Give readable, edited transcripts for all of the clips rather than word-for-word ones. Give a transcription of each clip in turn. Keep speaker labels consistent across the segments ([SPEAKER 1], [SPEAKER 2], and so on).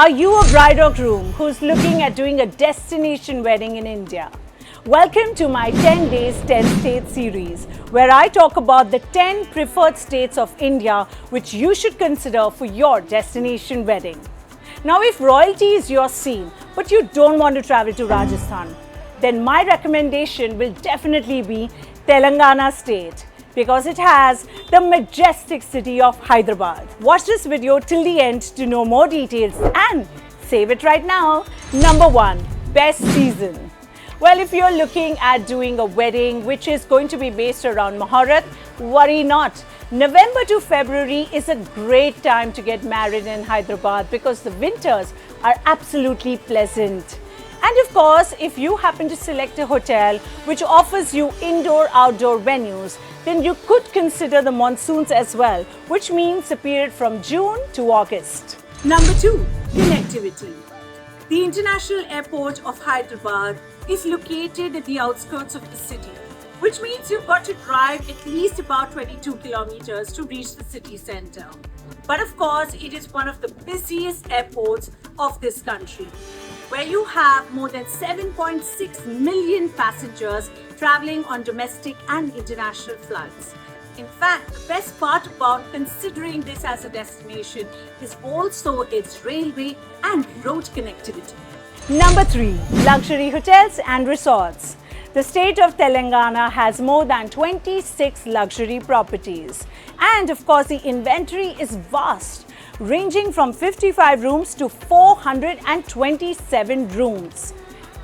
[SPEAKER 1] Are you a bride or groom who's looking at doing a destination wedding in India? Welcome to my 10 Days 10 States series, where I talk about the 10 preferred states of India which you should consider for your destination wedding. Now, if royalty is your scene, but you don't want to travel to Rajasthan, then my recommendation will definitely be Telangana state, because it has the majestic city of Hyderabad. Watch this video till the end to know more details and save it right now. Number 1, best season. Well, if you're looking at doing a wedding which is going to be based around Muharram, worry not. November to February is a great time to get married in Hyderabad because the winters are absolutely pleasant. And of course, if you happen to select a hotel which offers you indoor-outdoor venues, then you could consider the monsoons as well, which means a period from June to August.
[SPEAKER 2] Number 2, connectivity. The International Airport of Hyderabad is located at the outskirts of the city, which means you've got to drive at least about 22 kilometers to reach the city center. But of course, it is one of the busiest airports of this country, where you have more than 7.6 million passengers traveling on domestic and international flights. In fact, the best part about considering this as a destination is also its railway and road connectivity.
[SPEAKER 1] Number 3, luxury hotels and resorts. The state of Telangana has more than 26 luxury properties. And of course, the inventory is vast, ranging from 55 rooms to 427 rooms.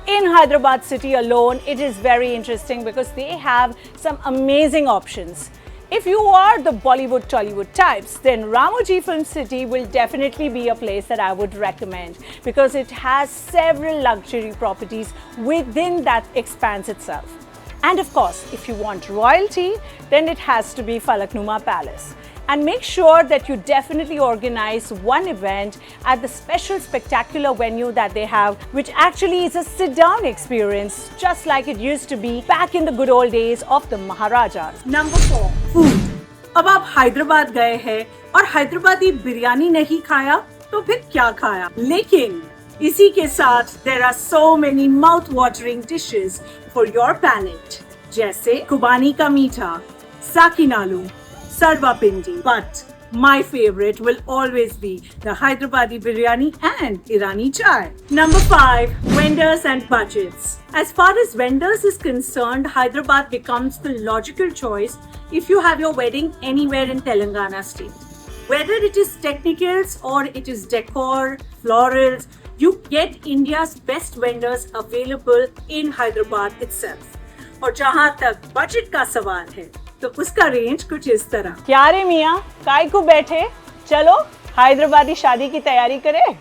[SPEAKER 1] In Hyderabad city alone, it is very interesting because they have some amazing options. If you are the Bollywood Tollywood types, then Ramoji Film City will definitely be a place that I would recommend because it has several luxury properties within that expanse itself. And of course, if you want royalty, then it has to be Falaknuma Palace. And make sure that you definitely organize one event at the special spectacular venue that they have, which actually is a sit-down experience, just like it used to be back in the good old days of the Maharajas.
[SPEAKER 2] Number 4, food. अब आप हैदराबाद गए हैं और हैदराबादी बिरयानी नहीं खाया तो फिर क्या खाया? लेकिन इसी के साथ there are so many mouth-watering dishes for your palate, जैसे कुबानी का मीठा, साकिनालू, Sarvapindi, but my favorite will always be the Hyderabadi biryani and Irani chai. Number 5, vendors and budgets. As far as vendors is concerned, Hyderabad becomes the logical choice if you have your wedding anywhere in Telangana state. Whether it is technicals or it is decor, florals, you get India's best vendors available in Hyderabad itself. और जहाँ तक budget का सवाल है, तो उसका range कुछ इस तरह।
[SPEAKER 1] क्या रे मियाँ, काय को बैठे, चलो हैदराबादी शादी की तैयारी करें।